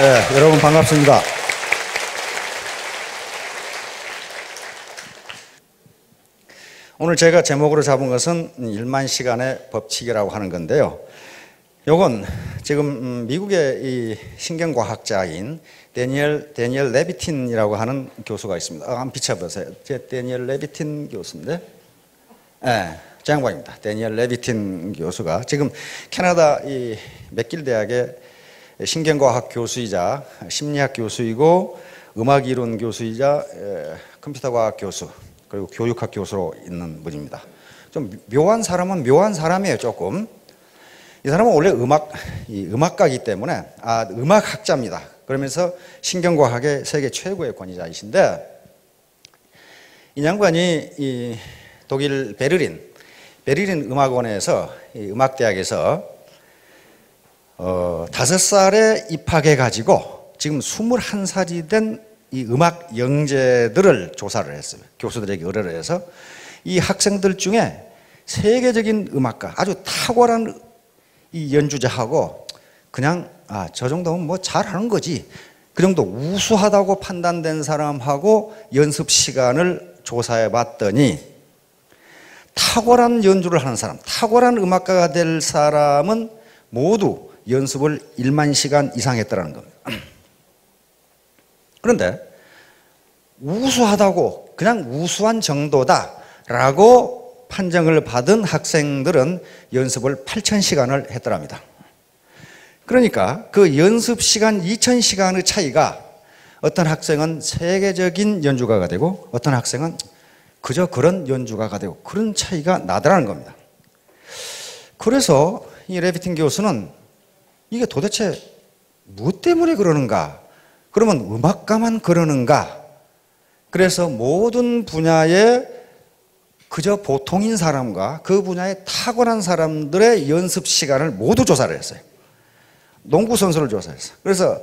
네, 여러분 반갑습니다. 오늘 제가 제목으로 잡은 것은 1만 시간의 법칙이라고 하는 건데요. 요건 지금 미국의 이 신경과학자인 데니엘 레비틴이라고 하는 교수가 있습니다. 한번 비춰보세요. 제 데니엘 레비틴 교수인데, 네, 제 양반입니다. 데니엘 레비틴 교수가 지금 캐나다 이 맥길 대학의 신경과학 교수이자 심리학 교수이고 음악이론 교수이자 컴퓨터과학 교수 그리고 교육학 교수로 있는 분입니다. 좀 묘한 사람은 묘한 사람이에요. 조금. 이 사람은 원래 음악가이기 때문에 음악학자입니다. 그러면서 신경과학의 세계 최고의 권위자이신데, 이 양반이 이 독일 베를린 음악원에서 음악대학에서 5살에 입학해가지고 지금 21살이 된 이 음악 영재들을 조사를 했어요. 교수들에게 의뢰를 해서 이 학생들 중에 세계적인 음악가, 아주 탁월한 이 연주자하고 그냥 저 정도면 뭐 잘하는 거지, 그 정도 우수하다고 판단된 사람하고 연습 시간을 조사해 봤더니 탁월한 연주를 하는 사람, 탁월한 음악가가 될 사람은 모두 연습을 1만 시간 이상 했더라는 겁니다. 그런데 우수하다고, 그냥 우수한 정도다라고 판정을 받은 학생들은 연습을 8,000시간을 했더랍니다. 그러니까 그 연습 시간 2,000시간의 차이가 어떤 학생은 세계적인 연주가가 되고 어떤 학생은 그저 그런 연주가가 되고, 그런 차이가 나더라는 겁니다. 그래서 이 레비틴 교수는 이게 도대체 무엇 때문에 그러는가? 그러면 음악가만 그러는가? 그래서 모든 분야에 그저 보통인 사람과 그 분야에 탁월한 사람들의 연습 시간을 모두 조사를 했어요. 농구 선수를 조사했어요. 그래서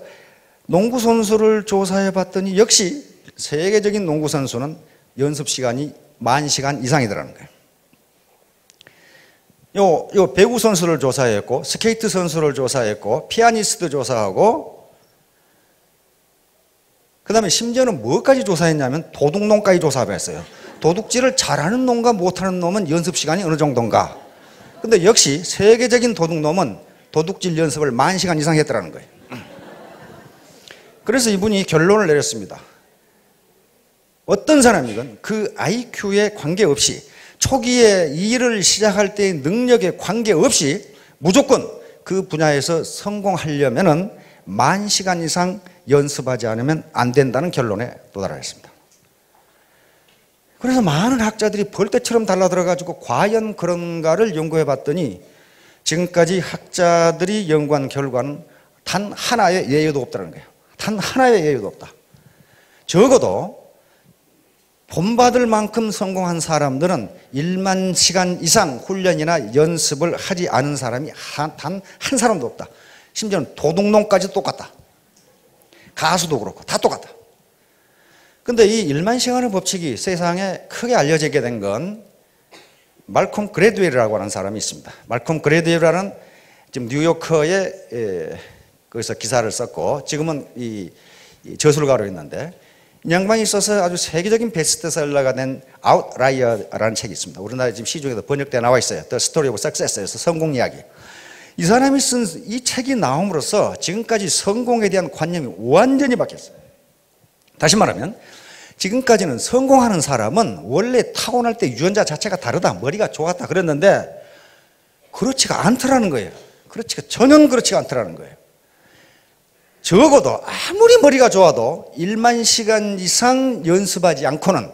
농구 선수를 조사해 봤더니 역시 세계적인 농구 선수는 연습 시간이 10,000시간 이상이더라는 거예요. 요 배구 선수를 조사했고, 스케이트 선수를 조사했고, 피아니스트 조사하고, 그 다음에 심지어는 뭐까지 조사했냐면 도둑놈까지 조사했어요. 도둑질을 잘하는 놈과 못하는 놈은 연습 시간이 어느 정도인가. 근데 역시 세계적인 도둑놈은 도둑질 연습을 10,000시간 이상 했더라는 거예요. 그래서 이분이 결론을 내렸습니다. 어떤 사람이건 그 IQ에 관계없이, 초기에 일을 시작할 때의 능력에 관계없이 무조건 그 분야에서 성공하려면은 10,000시간 이상 연습하지 않으면 안 된다는 결론에 도달했습니다. 그래서 많은 학자들이 벌떼처럼 달라들어가지고 과연 그런가를 연구해 봤더니 지금까지 학자들이 연구한 결과는 단 하나의 예외도 없다는 거예요. 단 하나의 예외도 없다. 적어도 본받을 만큼 성공한 사람들은 1만 시간 이상 훈련이나 연습을 하지 않은 사람이 단 한 사람도 없다. 심지어는 도둑놈까지도 똑같다. 가수도 그렇고 다 똑같다. 근데 이 1만 시간의 법칙이 세상에 크게 알려지게 된 건 말콤 그래드웰이라고 하는 사람이 있습니다. 말콤 그래드웰이라는 지금 뉴요커에 거기서 기사를 썼고 지금은 이 저술가로 있는데, 이 양반이 써서 아주 세계적인 베스트셀러가 된 아웃라이어라는 책이 있습니다. 우리나라에 지금 시중에도 번역되어 나와 있어요. The Story of Success에서 성공 이야기. 이 사람이 쓴 이 책이 나옴으로써 지금까지 성공에 대한 관념이 완전히 바뀌었어요. 다시 말하면 지금까지는 성공하는 사람은 원래 타고날 때 유전자 자체가 다르다, 머리가 좋았다 그랬는데 그렇지가 않더라는 거예요. 전혀 그렇지가 않더라는 거예요. 적어도 아무리 머리가 좋아도 1만 시간 이상 연습하지 않고는,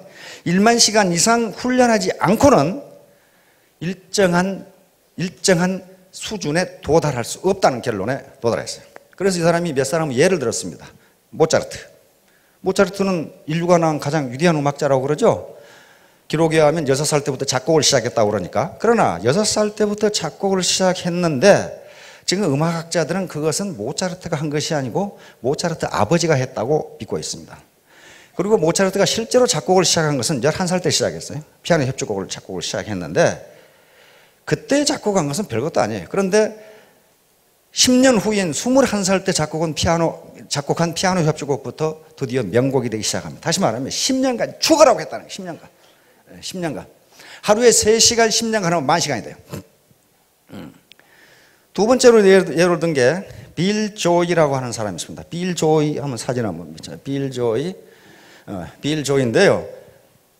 1만 시간 이상 훈련하지 않고는 일정한 수준에 도달할 수 없다는 결론에 도달했어요. 그래서 이 사람이 몇 사람의 예를 들었습니다. 모차르트는 인류가 낳은 가장 위대한 음악자라고 그러죠. 기록에 하면 6살 때부터 작곡을 시작했다고 그러니까. 그러나 6살 때부터 작곡을 시작했는데 지금 음악학자들은 그것은 모차르트가 한 것이 아니고 모차르트 아버지가 했다고 믿고 있습니다. 그리고 모차르트가 실제로 작곡을 시작한 것은 11살 때 시작했어요. 피아노 협주곡을 작곡을 시작했는데 그때 작곡한 것은 별것도 아니에요. 그런데 10년 후인 21살 때 작곡한 피아노 협주곡부터 드디어 명곡이 되기 시작합니다. 다시 말하면 10년간 죽어라고 했다는 거예요. 10년간. 하루에 3시간 10년간 하면 10,000시간이 돼요. 두 번째로 예를 든 게 빌 조이라고 하는 사람이 있습니다. 빌 조이 하면 사진 한번 비춰요. 빌 조이인데요.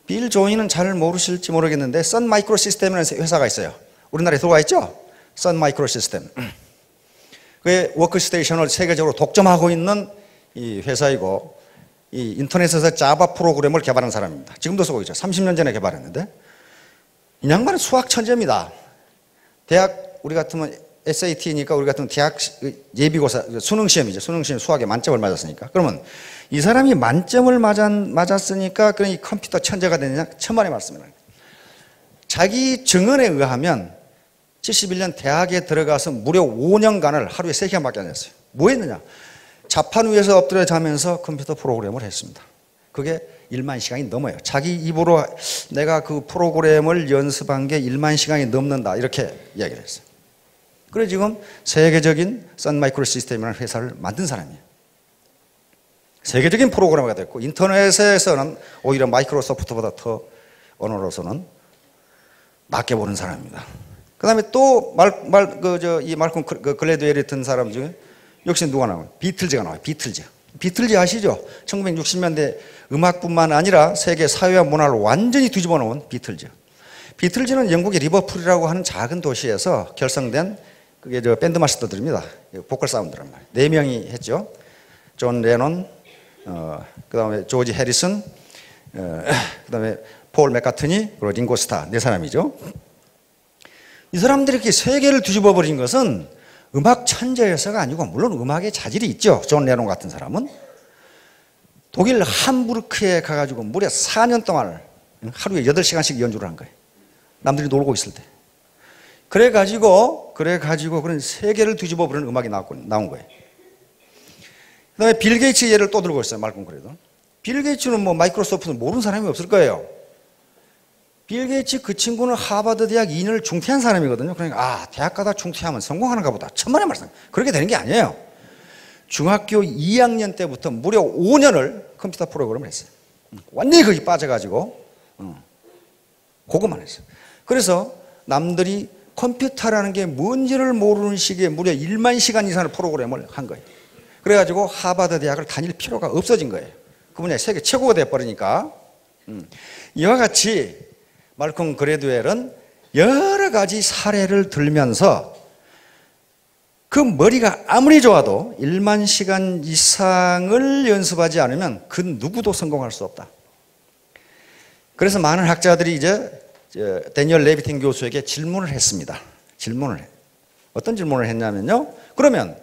빌 조이는 잘 모르실지 모르겠는데 선 마이크로 시스템이라는 회사가 있어요. 우리나라에 들어와 있죠? 선 마이크로 시스템. 그게 워크스테이션을 세계적으로 독점하고 있는 이 회사이고, 이 인터넷에서 자바 프로그램을 개발한 사람입니다. 지금도 쓰고 있죠. 30년 전에 개발했는데, 이 양반은 수학 천재입니다. 대학 우리 같으면 SAT니까 우리 같은 대학 예비고사 수능 시험이죠. 수능 시험 수학에 만점을 맞았으니까. 그러면 이 사람이 만점을 맞았으니까 그런 이 컴퓨터 천재가 되느냐? 천만의 말씀이에요. 자기 증언에 의하면 71년 대학에 들어가서 무려 5년간을 하루에 3시간밖에 안 했어요. 뭐 했느냐? 자판 위에서 엎드려 자면서 컴퓨터 프로그램을 했습니다. 그게 1만 시간이 넘어요. 자기 입으로 내가 그 프로그램을 연습한 게 1만 시간이 넘는다 이렇게 이야기를 했어요. 그래서 지금 세계적인 선 마이크로 시스템이라는 회사를 만든 사람이에요. 세계적인 프로그래머가 됐고, 인터넷에서는 오히려 마이크로소프트보다 더 언어로서는 낮게 보는 사람입니다. 그 다음에 또 이 말콤 글래드웰이 든 사람 중에 역시 누가 나와요? 비틀즈가 나와요. 비틀즈 아시죠? 1960년대 음악뿐만 아니라 세계 사회와 문화를 완전히 뒤집어 놓은 비틀즈. 비틀즈는 영국의 리버풀이라고 하는 작은 도시에서 결성된 그게 밴드 마스터들입니다. 보컬 사운드란 말이에요. 4명이 했죠. 존 레논, 그 다음에 조지 해리슨, 그 다음에 폴 맥카트니, 그리고 링고 스타, 4사람이죠. 이 사람들이 이렇게 세계를 뒤집어 버린 것은 음악 천재여서가 아니고, 물론 음악에 자질이 있죠. 존 레논 같은 사람은. 독일 함부르크에 가가지고 무려 4년 동안 하루에 8시간씩 연주를 한 거예요. 남들이 놀고 있을 때. 그래가지고 그런 세계를 뒤집어 버리는 음악이 나온 거예요. 그 다음에 빌 게이츠 예를 또 들고 있어요. 말끔 그래도. 빌 게이츠는 뭐 마이크로소프트는 모르는 사람이 없을 거예요. 빌 게이츠 그 친구는 하버드 대학 2년을 중퇴한 사람이거든요. 그러니까 대학 가다 중퇴하면 성공하는가 보다. 천만의 말씀. 그렇게 되는 게 아니에요. 중학교 2학년 때부터 무려 5년을 컴퓨터 프로그램을 했어요. 완전히 거기 빠져가지고 그것만 했어요. 그래서 남들이 컴퓨터라는 게 뭔지를 모르는 시기에 무려 1만 시간 이상의 프로그램을 한 거예요. 그래가지고 하버드 대학을 다닐 필요가 없어진 거예요. 그 분야에 세계 최고가 돼버리니까. 이와 같이 말콤 글래드웰은 여러 가지 사례를 들면서 그 머리가 아무리 좋아도 1만 시간 이상을 연습하지 않으면 그 누구도 성공할 수 없다. 그래서 많은 학자들이 이제 데니얼 레비틴 교수에게 질문을 했습니다. 어떤 질문을 했냐면요. 그러면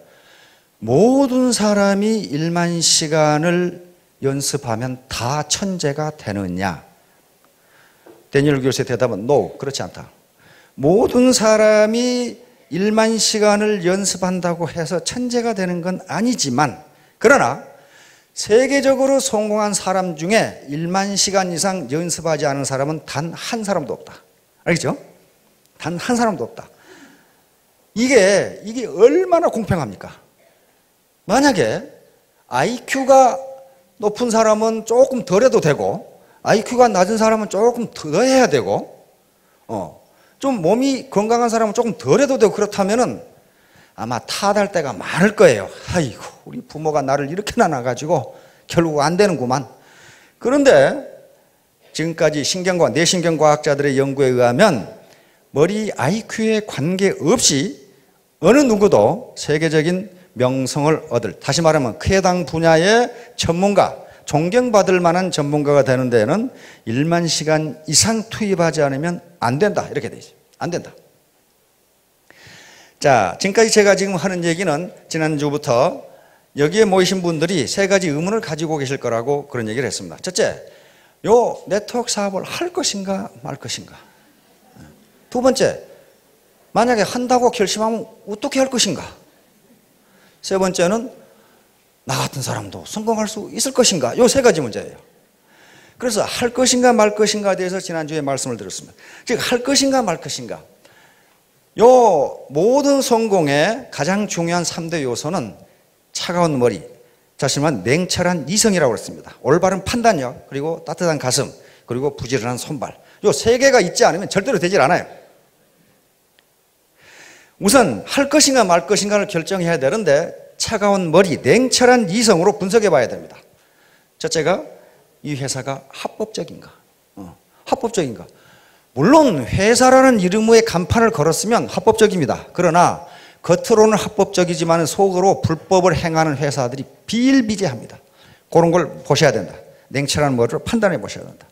모든 사람이 1만 시간을 연습하면 다 천재가 되느냐? 데니얼 교수의 대답은 no, 그렇지 않다. 모든 사람이 1만 시간을 연습한다고 해서 천재가 되는 건 아니지만, 그러나 세계적으로 성공한 사람 중에 1만 시간 이상 연습하지 않은 사람은 단 한 사람도 없다. 알겠죠? 단 한 사람도 없다. 이게 얼마나 공평합니까? 만약에 IQ가 높은 사람은 조금 덜 해도 되고, IQ가 낮은 사람은 조금 더 해야 되고, 좀 몸이 건강한 사람은 조금 덜 해도 되고, 그렇다면은 아마 탓할 때가 많을 거예요. 아이고, 우리 부모가 나를 이렇게 낳아가지고 결국 안 되는구만. 그런데 지금까지 뇌신경과학자들의 연구에 의하면 머리 IQ에 관계없이 어느 누구도 세계적인 명성을 얻을, 다시 말하면 그 해당 분야의 전문가, 존경받을 만한 전문가가 되는 데는 1만 시간 이상 투입하지 않으면 안 된다. 이렇게 되죠. 안 된다. 자, 지금까지 제가 지금 하는 얘기는 지난주부터 여기에 모이신 분들이 3가지 의문을 가지고 계실 거라고 그런 얘기를 했습니다. 첫째, 요 네트워크 사업을 할 것인가 말 것인가. 두 번째, 만약에 한다고 결심하면 어떻게 할 것인가. 세 번째는 나 같은 사람도 성공할 수 있을 것인가. 요 3가지 문제예요. 그래서 할 것인가 말 것인가에 대해서 지난주에 말씀을 드렸습니다. 즉 할 것인가 말 것인가. 요 모든 성공의 가장 중요한 3대 요소는 차가운 머리, 자신만 냉철한 이성이라고 했습니다. 올바른 판단력, 그리고 따뜻한 가슴, 그리고 부지런한 손발. 요 세 개가 있지 않으면 절대로 되질 않아요. 우선 할 것인가 말 것인가를 결정해야 되는데 차가운 머리, 냉철한 이성으로 분석해 봐야 됩니다. 첫째가 이 회사가 합법적인가? 합법적인가? 물론 회사라는 이름의 간판을 걸었으면 합법적입니다. 그러나 겉으로는 합법적이지만 속으로 불법을 행하는 회사들이 비일비재합니다. 그런 걸 보셔야 된다. 냉철한 머리로 판단해 보셔야 된다.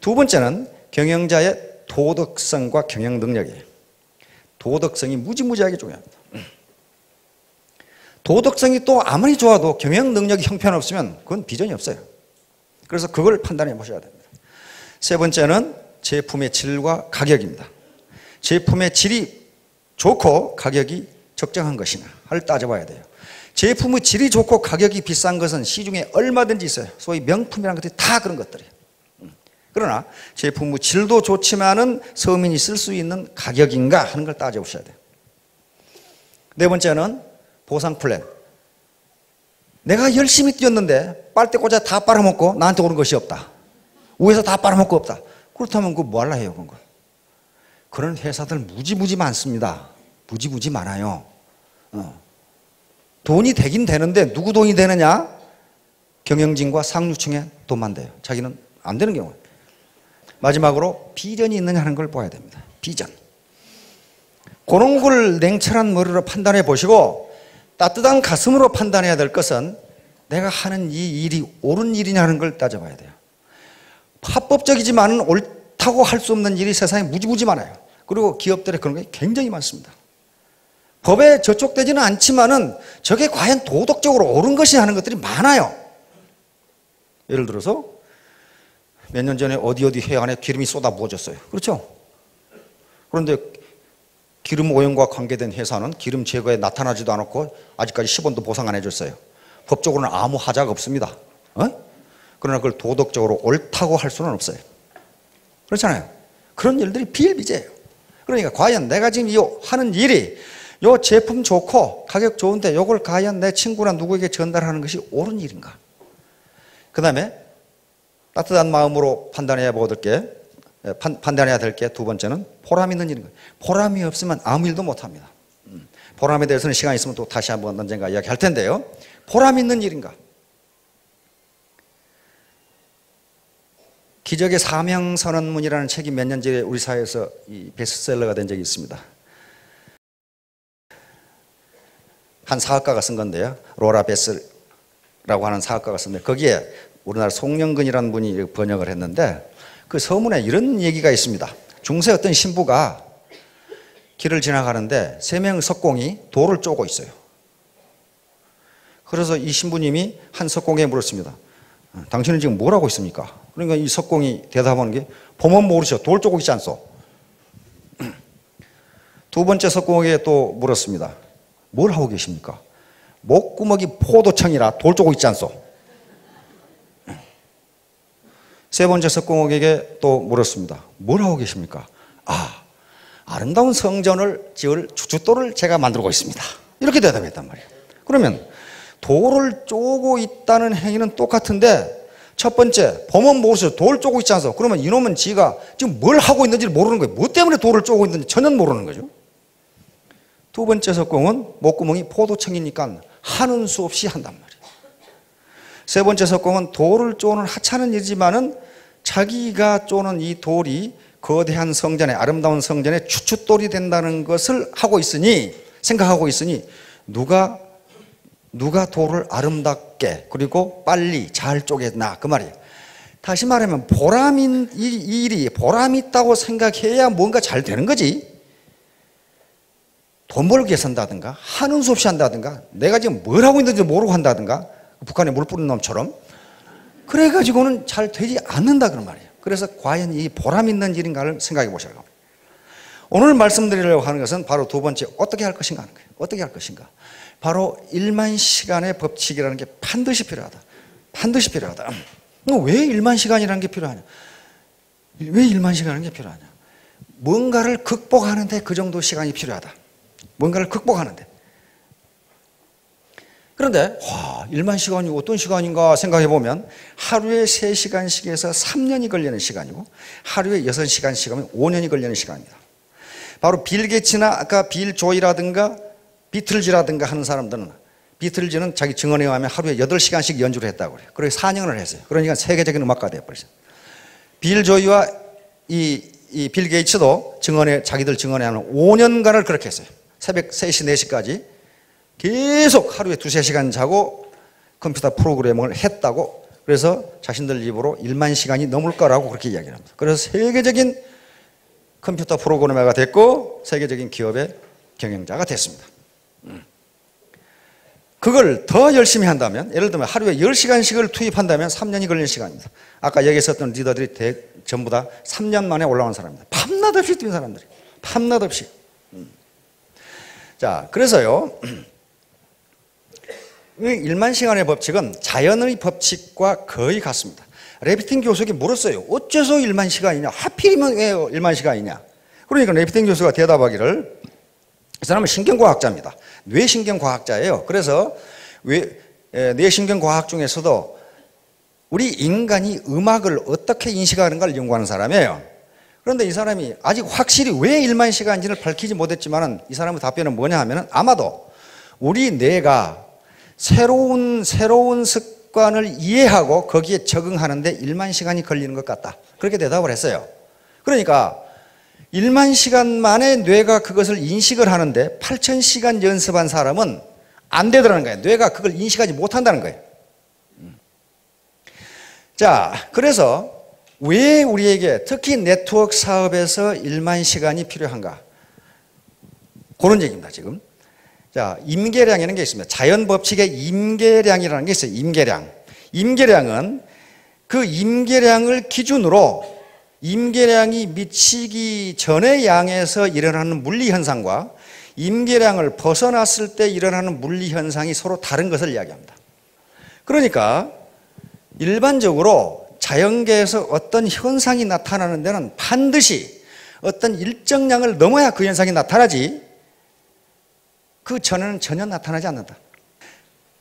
두 번째는 경영자의 도덕성과 경영 능력이에요. 도덕성이 무지무지하게 중요합니다. 도덕성이 또 아무리 좋아도 경영 능력이 형편없으면 그건 비전이 없어요. 그래서 그걸 판단해 보셔야 됩니다. 세 번째는 제품의 질과 가격입니다. 제품의 질이 좋고 가격이 적정한 것이냐를 따져봐야 돼요. 제품의 질이 좋고 가격이 비싼 것은 시중에 얼마든지 있어요. 소위 명품이라는 것들이 다 그런 것들이에요. 그러나 제품의 질도 좋지만은 서민이 쓸 수 있는 가격인가 하는 걸 따져보셔야 돼요. 네 번째는 보상 플랜. 내가 열심히 뛰었는데 빨대 꽂아 다 빨아먹고 나한테 오는 것이 없다. 위에서 다 빨아먹고 없다. 그렇다면 그거 뭐 할라 해요, 그런 걸. 그런 회사들 무지무지 많습니다. 무지무지 많아요. 돈이 되긴 되는데 누구 돈이 되느냐? 경영진과 상류층에 돈만 돼요. 자기는 안 되는 경우예요. 마지막으로 비전이 있느냐 하는 걸 봐야 됩니다. 비전. 그런 걸 냉철한 머리로 판단해 보시고 따뜻한 가슴으로 판단해야 될 것은 내가 하는 이 일이 옳은 일이냐는 걸 따져봐야 돼요. 합법적이지만 옳다고 할 수 없는 일이 세상에 무지무지 많아요. 그리고 기업들에 그런 게 굉장히 많습니다. 법에 저촉되지는 않지만은 저게 과연 도덕적으로 옳은 것이 하는 것들이 많아요. 예를 들어서 몇 년 전에 어디 해안에 기름이 쏟아 부어졌어요. 그렇죠? 그런데 기름 오염과 관계된 회사는 기름 제거에 나타나지도 않았고 아직까지 10원도 보상 안 해줬어요. 법적으로는 아무 하자가 없습니다. 그러나 그걸 도덕적으로 옳다고 할 수는 없어요. 그렇잖아요. 그런 일들이 비일비재해요. 그러니까 과연 내가 지금 이 하는 일이 이 제품 좋고 가격 좋은데 이걸 과연 내 친구나 누구에게 전달하는 것이 옳은 일인가? 그 다음에 따뜻한 마음으로 판단해야 될 게 두 번째는 보람 있는 일인 거예요. 보람이 없으면 아무 일도 못합니다. 보람에 대해서는 시간 있으면 또 다시 한번 언젠가 이야기할 텐데요. 보람 있는 일인가? 기적의 사명선언문이라는 책이 몇 년 전에 우리 사회에서 이 베스트셀러가 된 적이 있습니다. 한 사학가가 쓴 건데요. 로라 베스라고 하는 사학가가 쓴 건데 거기에 우리나라 송영근이라는 분이 번역을 했는데 그 서문에 이런 얘기가 있습니다. 중세 어떤 신부가 길을 지나가는데 세 명의 석공이 돌을 쪼고 있어요. 그래서 이 신부님이 한 석공에 물었습니다. 당신은 지금 뭘 하고 있습니까? 그러니까 이 석공이 대답하는 게 보면 모르죠. 돌 쪼고 있지 않소. 두 번째 석공에게 또 물었습니다. 뭘 하고 계십니까? 목구멍이 포도청이라 돌 쪼고 있지 않소. 세 번째 석공에게 또 물었습니다. 뭘 하고 계십니까? 아름다운 성전을 지을 주춧돌을 제가 만들고 있습니다. 이렇게 대답했단 말이에요. 그러면 돌을 쪼고 있다는 행위는 똑같은데 첫 번째 보면 모르죠. 돌 쪼고 있지 않소. 그러면 이놈은 지가 지금 뭘 하고 있는지를 모르는 거예요. 뭐 때문에 돌을 쪼고 있는지 전혀 모르는 거죠. 두 번째 석공은 목구멍이 포도청이니까 하는 수 없이 한단 말이에요. 세 번째 석공은 돌을 쪼는 하찮은 일이지만은 자기가 쪼는 이 돌이 거대한 성전에 아름다운 성전에 추춧돌이 된다는 것을 생각하고 있으니 누가 돌을 아름답게 그리고 빨리 잘 쪼개나 그 말이에요. 다시 말하면 이 일이 보람 있다고 생각해야 뭔가 잘 되는 거지. 돈 벌기 위해서 한다든가 하는 수 없이 한다든가 내가 지금 뭘 하고 있는지 모르고 한다든가 북한에 물 뿌리는 놈처럼 그래가지고는 잘 되지 않는다 그런 말이에요. 그래서 과연 이 보람 있는 일인가를 생각해 보셔야 합니다. 오늘 말씀드리려고 하는 것은 바로 두 번째 어떻게 할 것인가 하는 거예요. 어떻게 할 것인가. 바로 1만 시간의 법칙이라는 게 반드시 필요하다. 반드시 필요하다. 왜 1만 시간이라는 게 필요하냐? 왜 1만 시간이라는 게 필요하냐? 뭔가를 극복하는데 그 정도 시간이 필요하다. 뭔가를 극복하는데. 그런데 일만 시간이 어떤 시간인가 생각해 보면 하루에 3시간씩에서 3년이 걸리는 시간이고 하루에 6시간씩 하면 5년이 걸리는 시간입니다. 바로 빌 게이츠나 아까 빌 조이라든가 비틀즈라든가 하는 사람들은, 비틀즈는 자기 증언에 의하면 하루에 8시간씩 연주를 했다고 그래요. 그래서 4년을 했어요. 그러니까 세계적인 음악가 되어버렸어요. 빌 조이와 이 빌 게이츠도 자기들 증언에 하면 5년간을 그렇게 했어요. 새벽 3시, 4시까지 계속 하루에 2-3시간 자고 컴퓨터 프로그래밍을 했다고, 그래서 자신들 입으로 1만 시간이 넘을 거라고 그렇게 이야기를 합니다. 그래서 세계적인 컴퓨터 프로그래머가 됐고 세계적인 기업의 경영자가 됐습니다. 그걸 더 열심히 한다면, 예를 들면 하루에 10시간씩을 투입한다면 3년이 걸리는 시간입니다. 아까 여기 있었던 리더들이 전부 다 3년 만에 올라온 사람입니다. 밤낮 없이 뛴 사람들이. 밤낮 없이. 자, 그래서요, 1만 시간의 법칙은 자연의 법칙과 거의 같습니다. 레비틴 교수에게 물었어요. 어째서 1만 시간이냐? 하필이면 왜 1만 시간이냐? 그러니까 레비틴 교수가 대답하기를, 이 사람은 신경과학자입니다. 뇌신경과학자예요. 그래서 뇌신경과학 중에서도 우리 인간이 음악을 어떻게 인식하는가를 연구하는 사람이에요. 그런데 이 사람이 아직 확실히 왜 1만 시간인지를 밝히지 못했지만 이 사람의 답변은 뭐냐 하면, 아마도 우리 뇌가 새로운 습관을 이해하고 거기에 적응하는데 1만 시간이 걸리는 것 같다. 그렇게 대답을 했어요. 그러니까 1만 시간 만에 뇌가 그것을 인식을 하는데 8,000시간 연습한 사람은 안 되더라는 거예요. 뇌가 그걸 인식하지 못한다는 거예요. 자, 그래서 왜 우리에게 특히 네트워크 사업에서 1만 시간이 필요한가? 그런 얘기입니다, 지금. 자, 임계량이라는 게 있습니다. 자연 법칙의 임계량이라는 게 있어요. 임계량. 임계량은 그 임계량을 기준으로 임계량이 미치기 전의 양에서 일어나는 물리 현상과 임계량을 벗어났을 때 일어나는 물리 현상이 서로 다른 것을 이야기합니다. 그러니까 일반적으로 자연계에서 어떤 현상이 나타나는 데는 반드시 어떤 일정량을 넘어야 그 현상이 나타나지 그 전에는 전혀 나타나지 않는다.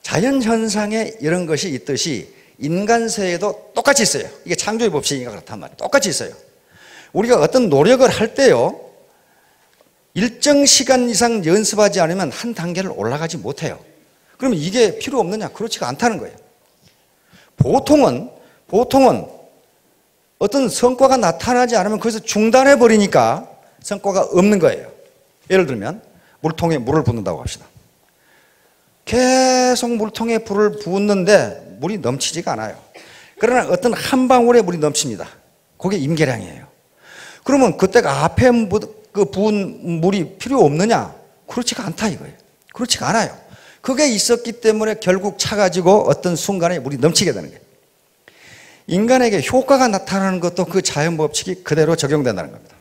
자연현상에 이런 것이 있듯이 인간세에도 똑같이 있어요. 이게 창조의 법칙이니까 그렇단 말이에요. 똑같이 있어요. 우리가 어떤 노력을 할 때요, 일정 시간 이상 연습하지 않으면 한 단계를 올라가지 못해요. 그러면 이게 필요 없느냐? 그렇지가 않다는 거예요. 보통은 어떤 성과가 나타나지 않으면 거기서 중단해 버리니까 성과가 없는 거예요. 예를 들면 물통에 물을 붓는다고 합시다. 계속 물통에 불을 붓는데 물이 넘치지가 않아요. 그러나 어떤 한 방울의 물이 넘칩니다. 그게 임계량이에요. 그러면 그때가 앞에 부은 물이 필요 없느냐? 그렇지가 않다 이거예요. 그렇지가 않아요. 그게 있었기 때문에 결국 차가지고 어떤 순간에 물이 넘치게 되는 거예요. 인간에게 효과가 나타나는 것도 그 자연 법칙이 그대로 적용된다는 겁니다.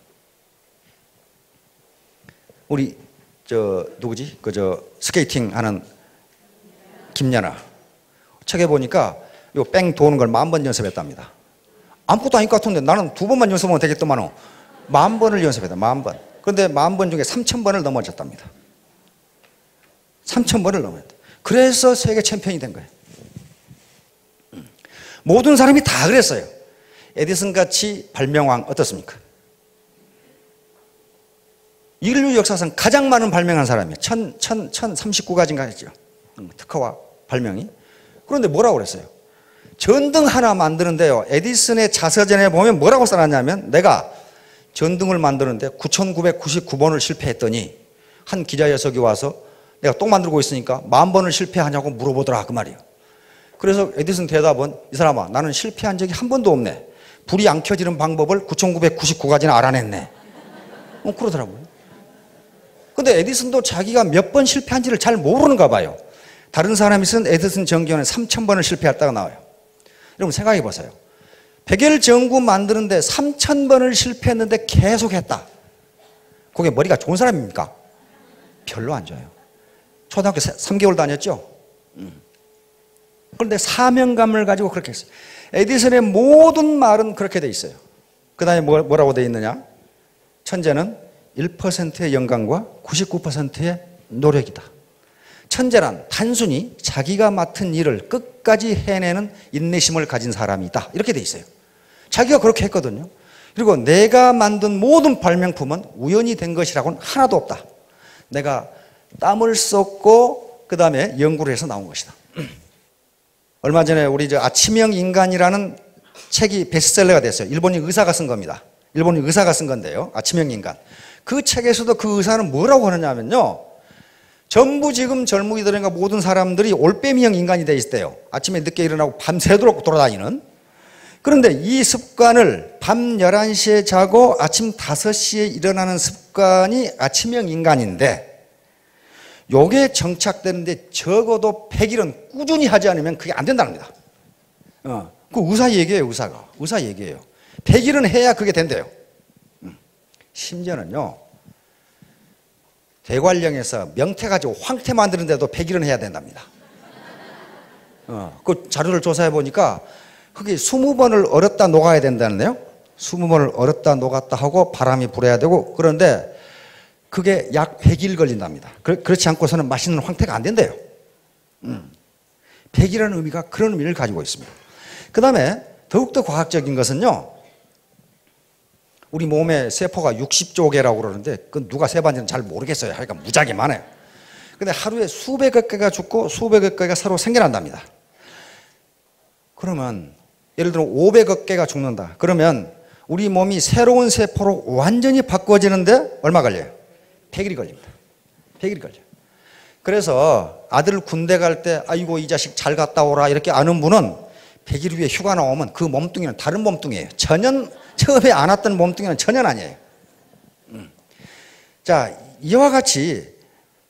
우리 누구지? 스케이팅 하는 김연아 책에 보니까 요 뺑 도는 걸 10,000번 연습했답니다. 아무것도 아닐 것 같은데 나는 2번만 연습하면 되겠더만은 10,000번을 연습했다. 10,000번. 그런데 10,000번 중에 3,000번을 넘어졌답니다. 3,000번을 넘어졌다. 그래서 세계 챔피언이 된 거예요. 모든 사람이 다 그랬어요. 에디슨 같이 발명왕 어떻습니까? 인류 역사상 가장 많은 발명한 사람이에요. 1039가지인가 했죠. 특허와 발명이. 그런데 뭐라고 그랬어요? 전등 하나 만드는데요, 에디슨의 자서전에 보면 뭐라고 써놨냐면, 내가 전등을 만드는데 9,999번을 실패했더니 한 기자 녀석이 와서 내가 또 만들고 있으니까 10,000번을 실패하냐고 물어보더라 그 말이에요. 그래서 에디슨 대답은, 이 사람아, 나는 실패한 적이 한 번도 없네. 불이 안 켜지는 방법을 9,999가지나 알아냈네. 그러더라고요. 근데 에디슨도 자기가 몇 번 실패한지를 잘 모르는가 봐요. 다른 사람이 쓴 에디슨 전기에는 3,000번을 실패했다가 나와요. 여러분 생각해 보세요. 백열전구 만드는데 3,000번을 실패했는데 계속했다. 그게 머리가 좋은 사람입니까? 별로 안 좋아요. 초등학교 3개월 다녔죠? 그런데 사명감을 가지고 그렇게 했어요. 에디슨의 모든 말은 그렇게 돼 있어요. 그 다음에 뭐라고 돼 있느냐? 천재는 1%의 영감과 99%의 노력이다. 천재란 단순히 자기가 맡은 일을 끝까지 해내는 인내심을 가진 사람이다. 이렇게 돼 있어요. 자기가 그렇게 했거든요. 그리고 내가 만든 모든 발명품은 우연히 된 것이라고는 하나도 없다. 내가 땀을 쏟고 그 다음에 연구를 해서 나온 것이다. 얼마 전에 우리 아침형 인간이라는 책이 베스트셀러가 됐어요. 일본인 의사가 쓴 겁니다. 일본인 의사가 쓴 건데요. 아침형 인간. 그 책에서도 그 의사는 뭐라고 하느냐면요. 전부 지금 젊은이들인가 모든 사람들이 올빼미형 인간이 돼 있대요. 아침에 늦게 일어나고 밤새도록 돌아다니는. 그런데 이 습관을 밤 11시에 자고 아침 5시에 일어나는 습관이 아침형 인간인데 요게 정착되는데 적어도 100일은 꾸준히 하지 않으면 그게 안 된다는 겁니다. 그 의사 얘기예요, 의사가. 의사 얘기예요. 100일은 해야 그게 된대요. 심지어는요, 대관령에서 명태 가지고 황태 만드는데도 100일은 해야 된답니다. 그 자료를 조사해 보니까 그게 20번을 얼었다 녹아야 된다는데요. 20번을 얼었다 녹았다 하고 바람이 불어야 되고 그런데 그게 약 100일 걸린답니다. 그렇지 않고서는 맛있는 황태가 안 된대요. 100이라는 의미가 그런 의미를 가지고 있습니다. 그 다음에 더욱더 과학적인 것은요. 우리 몸의 세포가 60조 개라고 그러는데 그건 누가 세봤는지는 잘 모르겠어요. 하여간 무지하게 많아요. 근데 하루에 수백억 개가 죽고 수백억 개가 새로 생겨난답니다. 그러면 예를 들어 500억 개가 죽는다. 그러면 우리 몸이 새로운 세포로 완전히 바꿔지는데 얼마 걸려요? 100일이 걸립니다. 100일이 걸려요. 그래서 아들 군대 갈 때 아이고 이 자식 잘 갔다 오라 이렇게 아는 분은 100일 후에 휴가 나오면 그 몸뚱이는 다른 몸뚱이에요. 전혀 처음에 안 왔던 몸뚱이는 전혀 아니에요. 자, 이와 같이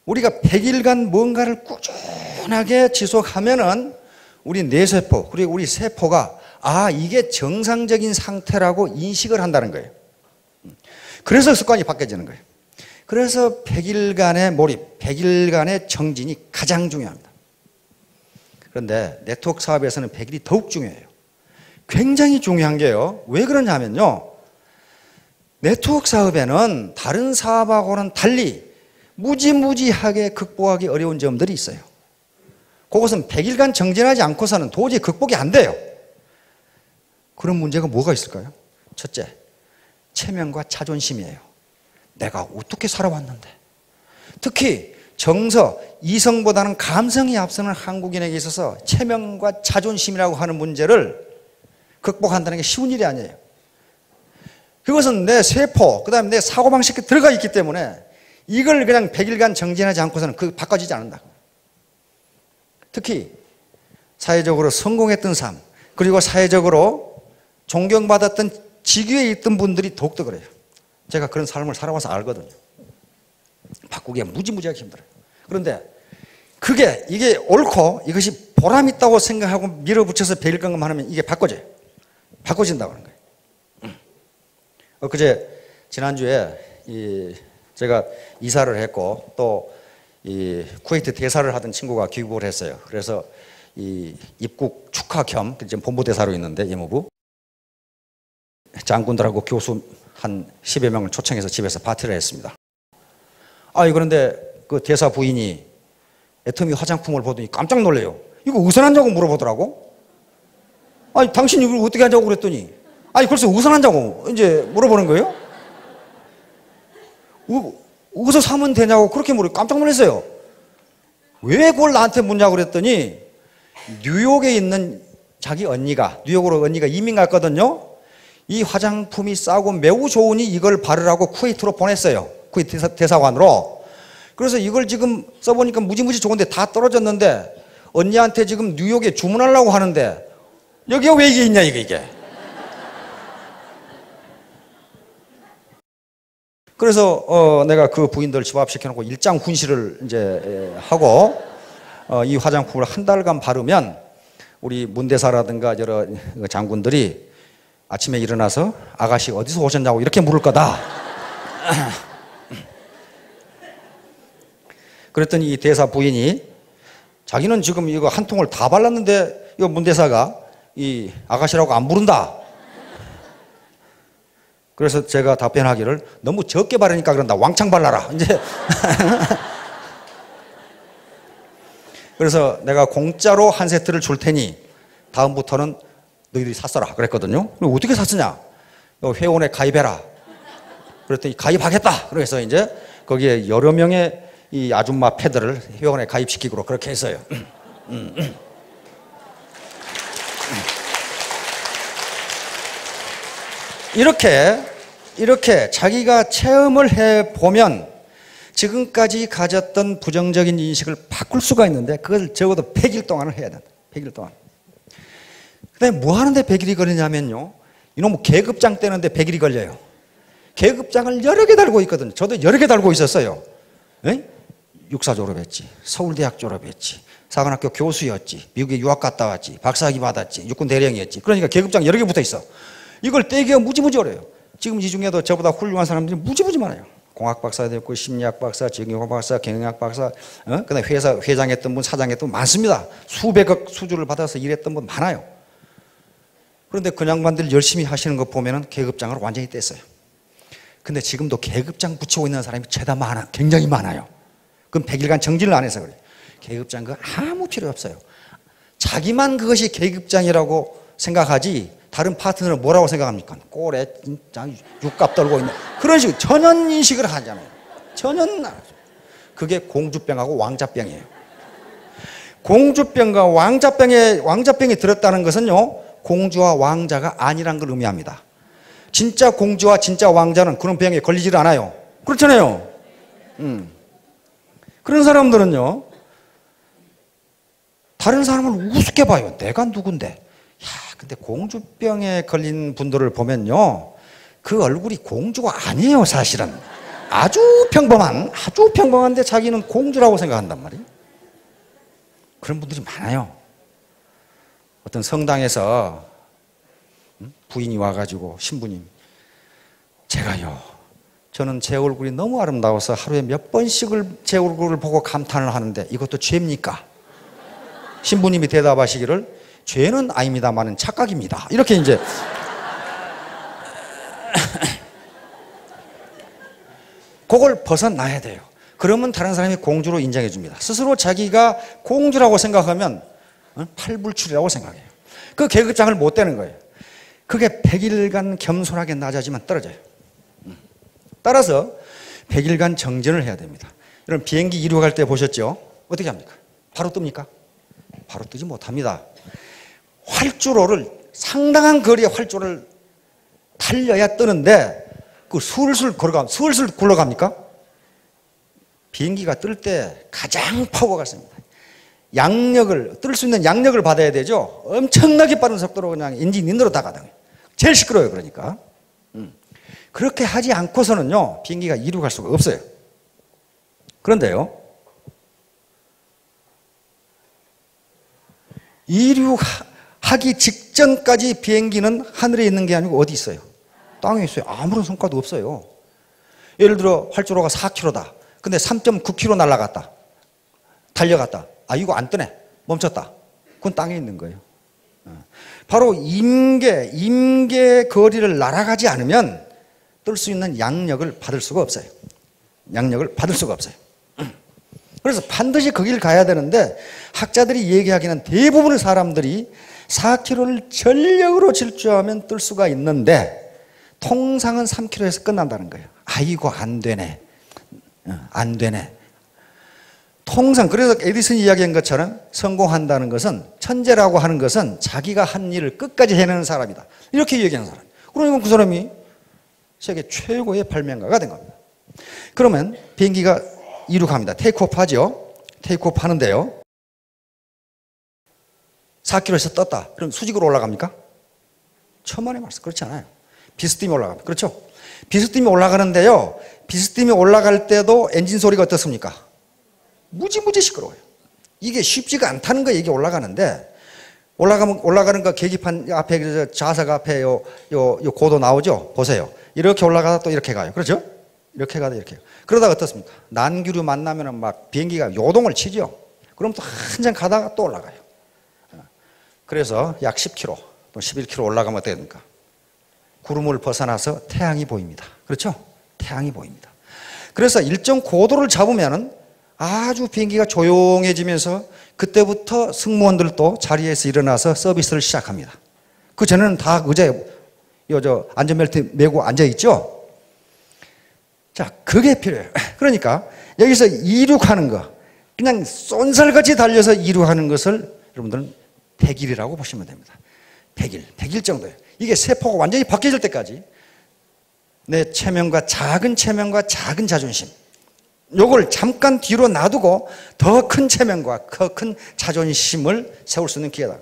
우리가 100일간 뭔가를 꾸준하게 지속하면은 우리 뇌세포 그리고 우리 세포가 이게 정상적인 상태라고 인식을 한다는 거예요. 그래서 습관이 바뀌어지는 거예요. 그래서 100일간의 몰입, 100일간의 정진이 가장 중요합니다. 그런데 네트워크 사업에서는 100일이 더욱 중요해요. 굉장히 중요한 게요. 왜 그러냐면요. 네트워크 사업에는 다른 사업하고는 달리 무지무지하게 극복하기 어려운 점들이 있어요. 그것은 100일간 정진하지 않고서는 도저히 극복이 안 돼요. 그런 문제가 뭐가 있을까요? 첫째, 체면과 자존심이에요. 내가 어떻게 살아왔는데. 특히 정서, 이성보다는 감성이 앞서는 한국인에게 있어서 체면과 자존심이라고 하는 문제를 극복한다는 게 쉬운 일이 아니에요. 그것은 내 세포, 그 다음에 내 사고방식에 들어가 있기 때문에 이걸 그냥 100일간 정진하지 않고서는 바꿔지지 않는다. 특히 사회적으로 성공했던 삶, 그리고 사회적으로 존경받았던 직위에 있던 분들이 더욱더 그래요. 제가 그런 삶을 살아와서 알거든요. 바꾸기가 무지무지하게 힘들어요. 그런데 이게 옳고 이것이 보람 있다고 생각하고 밀어붙여서 100일간만 하면 이게 바꿔져요. 바꿔진다고 하는 거예요. 엊그제 지난주에 제가 이사를 했고 또 쿠웨이트 대사를 하던 친구가 귀국을 했어요. 그래서 입국 축하 겸 지금 본부대사로 있는데 이모부 장군들하고 교수 한 10여 명을 초청해서 집에서 파티를 했습니다. 그런데 그 대사 부인이 애터미 화장품을 보더니 깜짝 놀래요. 이거 어디서 났냐고 물어보더라고. 당신 이걸 어떻게 하냐고 그랬더니 글쎄 어디서 났냐고 이제 물어보는 거예요. 어디서 사면 되냐고 그렇게 깜짝 놀랐어요. 왜 그걸 나한테 묻냐고 그랬더니 뉴욕에 있는 자기 언니가 뉴욕으로 언니가 이민 갔거든요. 이 화장품이 싸고 매우 좋으니 이걸 바르라고 쿠웨이트로 보냈어요. 쿠웨이트 대사관으로. 그래서 이걸 지금 써보니까 무지무지 좋은데 다 떨어졌는데 언니한테 지금 뉴욕에 주문하려고 하는데 여기가 왜 이게 있냐 이게. 그래서 내가 그 부인들 집 앞 시켜놓고 일장 훈시를 이제 하고 이 화장품을 한 달간 바르면 우리 문대사라든가 여러 장군들이 아침에 일어나서 아가씨 어디서 오셨냐고 이렇게 물을 거다. 그랬더니 이 대사 부인이 자기는 지금 이거 한 통을 다 발랐는데 이거 문대사가 이 아가씨라고 안 부른다. 그래서 제가 답변하기를 너무 적게 바르니까 그런다. 왕창 발라라. 이제. 그래서 내가 공짜로 한 세트를 줄 테니 다음부터는 너희들이 샀어라. 그랬거든요. 어떻게 샀으냐? 회원에 가입해라. 그랬더니 가입하겠다. 그래서 이제 거기에 여러 명의 이 아줌마 패들을 회원에 가입시키기로 그렇게 했어요. 이렇게 자기가 체험을 해보면 지금까지 가졌던 부정적인 인식을 바꿀 수가 있는데 그걸 적어도 100일 동안을 해야 된다. 100일 동안. 근데 뭐 하는데 100일이 걸리냐면요. 이놈 계급장 떼는데 100일이 걸려요. 계급장을 여러 개 달고 있거든요. 저도 여러 개 달고 있었어요. 에? 육사 졸업했지. 서울대학 졸업했지. 사관학교 교수였지. 미국에 유학 갔다 왔지. 박사학위 받았지. 육군 대령이었지. 그러니까 계급장 여러 개 붙어 있어. 이걸 떼기가 무지무지 어려워요. 지금 이 중에도 저보다 훌륭한 사람들이 무지무지 많아요. 공학 박사도 있고 심리학 박사, 정형외과 박사, 경영학 박사, 그다음에 회사 회장했던 분, 사장했던 분 많습니다. 수백억 수주를 받아서 일했던 분 많아요. 그런데 그 양반들 열심히 하시는 거 보면은 계급장을 완전히 뗐어요. 근데 지금도 계급장 붙이고 있는 사람이 죄다 많아, 굉장히 많아요. 그럼 100일간 정진을 안 해서 그래요. 계급장 그거 아무 필요 없어요. 자기만 그것이 계급장이라고 생각하지 다른 파트너는 뭐라고 생각합니까? 꼴에 진짜 육갑 떨고 있는 그런 식으로 전혀 인식을 하잖아요. 전혀 안 하죠. 그게 공주병하고 왕자병이에요. 공주병과 왕자병이 들었다는 것은요, 공주와 왕자가 아니란 걸 의미합니다. 진짜 공주와 진짜 왕자는 그런 병에 걸리질 않아요. 그렇잖아요. 그런 사람들은요, 다른 사람을 우습게 봐요. 내가 누군데? 야, 근데 공주병에 걸린 분들을 보면요, 그 얼굴이 공주가 아니에요, 사실은. 아주 평범한데 자기는 공주라고 생각한단 말이에요. 그런 분들이 많아요. 어떤 성당에서 부인이 와가지고 신부님, 제가요, 저는 제 얼굴이 너무 아름다워서 하루에 몇 번씩을 제 얼굴을 보고 감탄을 하는데 이것도 죄입니까? 신부님이 대답하시기를 죄는 아닙니다만은 착각입니다. 이렇게 이제 그걸 벗어나야 돼요. 그러면 다른 사람이 공주로 인정해 줍니다. 스스로 자기가 공주라고 생각하면 팔불출이라고 생각해요. 그 계급장을 못 떼는 거예요. 그게 100일간 겸손하게 낮아지면 떨어져요. 따라서 100일간 정진을 해야 됩니다. 여러분 비행기 이륙할 때 보셨죠? 어떻게 합니까? 바로 뜹니까? 바로 뜨지 못합니다. 활주로를 상당한 거리의 활주로를 달려야 뜨는데 그 슬슬 굴러갑니까? 비행기가 뜰 때 가장 파워가 셉니다. 뜰 수 있는 양력을 받아야 되죠. 엄청나게 빠른 속도로 그냥 엔진 인으로 다가다녀요. 제일 시끄러워요, 그러니까. 그렇게 하지 않고서는요, 비행기가 이륙할 수가 없어요. 그런데요, 이륙하기 직전까지 비행기는 하늘에 있는 게 아니고 어디 있어요? 땅에 있어요. 아무런 성과도 없어요. 예를 들어 활주로가 4km다. 근데 3.9km 날아갔다. 달려갔다. 아, 이거 안 뜨네. 멈췄다. 그건 땅에 있는 거예요. 바로 임계 거리를 날아가지 않으면 뜰 수 있는 양력을 받을 수가 없어요. 양력을 받을 수가 없어요. 그래서 반드시 거길 가야 되는데 학자들이 얘기하기는 대부분의 사람들이 4km를 전력으로 질주하면 뜰 수가 있는데 통상은 3km에서 끝난다는 거예요. 아이고 안 되네. 안 되네. 통상 그래서 에디슨이 이야기한 것처럼 성공한다는 것은 천재라고 하는 것은 자기가 한 일을 끝까지 해내는 사람이다. 이렇게 얘기하는 사람. 그러니까 그 사람이 세계 최고의 발명가가 된 겁니다. 그러면 비행기가 이륙합니다. 테이크오프 하죠. 테이크오프 하는데요. 4km에서 떴다. 그럼 수직으로 올라갑니까? 천만의 말씀. 그렇지 않아요. 비스팀이 올라갑니다. 그렇죠? 비스팀이 올라가는데요. 비스팀이 올라갈 때도 엔진 소리가 어떻습니까? 무지무지 시끄러워요. 이게 쉽지가 않다는 거예요. 이게 올라가는데 올라가는 거 계기판 앞에 좌석 앞에 요 고도 나오죠? 보세요. 이렇게 올라가다 또 이렇게 가요. 그렇죠? 이렇게 가다 이렇게. 그러다가 어떻습니까? 난기류 만나면은 막 비행기가 요동을 치죠. 그럼 또 한참 가다가 또 올라가요. 그래서 약 10km 또 11km 올라가면 어떻게 됩니까? 구름을 벗어나서 태양이 보입니다. 그렇죠? 태양이 보입니다. 그래서 일정 고도를 잡으면은 아주 비행기가 조용해지면서 그때부터 승무원들도 자리에서 일어나서 서비스를 시작합니다. 그 전에는 다 의자에 안전벨트 메고 앉아있죠? 자, 그게 필요해요. 그러니까 여기서 이륙하는 거, 그냥 쏜살같이 달려서 이륙하는 것을 여러분들은 100일이라고 보시면 됩니다. 100일 정도예요. 이게 세포가 완전히 바뀌어질 때까지 내 체면과 작은 자존심, 요걸 잠깐 뒤로 놔두고 더 큰 체면과 더 큰 자존심을 세울 수 있는 기회다.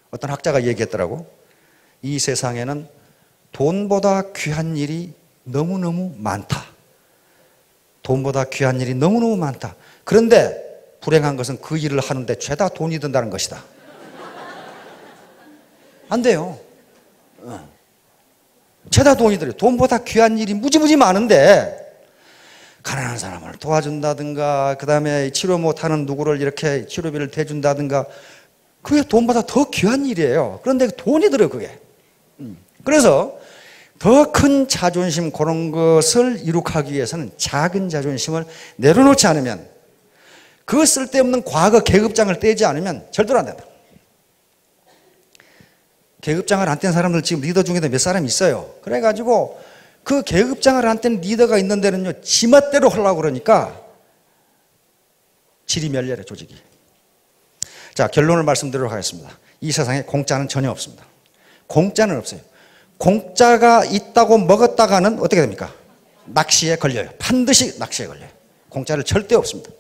어떤 학자가 얘기했더라고. 이 세상에는 돈보다 귀한 일이 너무너무 많다. 돈보다 귀한 일이 너무너무 많다. 그런데 불행한 것은 그 일을 하는데 죄다 돈이 든다는 것이다. 안 돼요. 죄다 돈이 들어요. 돈보다 귀한 일이 무지무지 많은데 가난한 사람을 도와준다든가, 그 다음에 치료 못하는 누구를 이렇게 치료비를 대준다든가, 그게 돈보다 더 귀한 일이에요. 그런데 돈이 들어요, 그게. 그래서 더 큰 자존심, 그런 것을 이룩하기 위해서는 작은 자존심을 내려놓지 않으면, 그 쓸데없는 과거 계급장을 떼지 않으면 절대로 안 된다. 계급장을 안 뗀 사람들 지금 리더 중에도 몇 사람 있어요. 그래가지고 그 계급장을 안 뗀 리더가 있는 데는요, 지멋대로 하려고 그러니까 질이 멸렬해, 조직이. 자, 결론을 말씀드리도록 하겠습니다. 이 세상에 공짜는 전혀 없습니다. 공짜는 없어요. 공짜가 있다고 먹었다가는 어떻게 됩니까? 낚시에 걸려요. 반드시 낚시에 걸려요. 공짜를 절대 없습니다.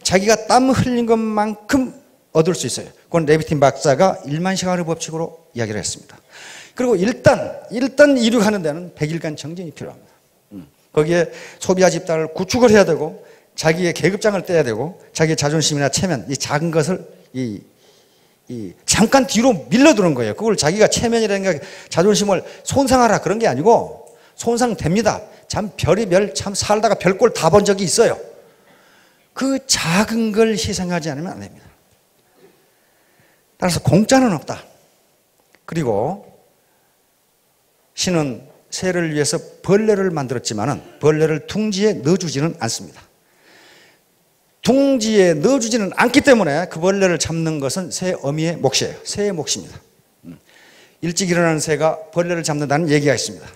자기가 땀 흘린 것만큼 얻을 수 있어요. 그건 레비틴 박사가 1만 시간의 법칙으로 이야기를 했습니다. 그리고 일단 이륙하는 데는 100일간 정진이 필요합니다. 거기에 소비자 집단을 구축을 해야 되고, 자기의 계급장을 떼야 되고, 자기의 자존심이나 체면, 이 작은 것을 잠깐 뒤로 밀려드는 거예요. 그걸 자기가 체면이라든가 자존심을 손상하라 그런 게 아니고, 손상됩니다. 참 별의별 참 살다가 별꼴 다 본 적이 있어요. 그 작은 걸 희생하지 않으면 안 됩니다. 따라서 공짜는 없다. 그리고 신은 새를 위해서 벌레를 만들었지만은 벌레를 둥지에 넣어주지는 않습니다. 둥지에 넣어주지는 않기 때문에 그 벌레를 잡는 것은 새 어미의 몫이에요. 새의 몫입니다. 일찍 일어나는 새가 벌레를 잡는다는 얘기가 있습니다.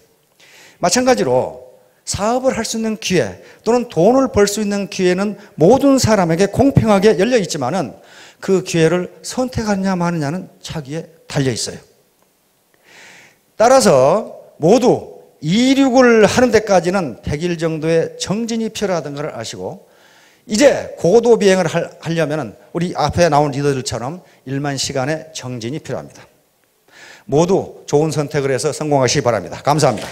마찬가지로 사업을 할 수 있는 기회, 또는 돈을 벌 수 있는 기회는 모든 사람에게 공평하게 열려 있지만은 그 기회를 선택하느냐 마느냐는 자기에 달려 있어요. 따라서 모두 이륙을 하는 데까지는 100일 정도의 정진이 필요하다는 걸 아시고, 이제 고도 비행을 하려면 우리 앞에 나온 리더들처럼 1만 시간의 정진이 필요합니다. 모두 좋은 선택을 해서 성공하시기 바랍니다. 감사합니다.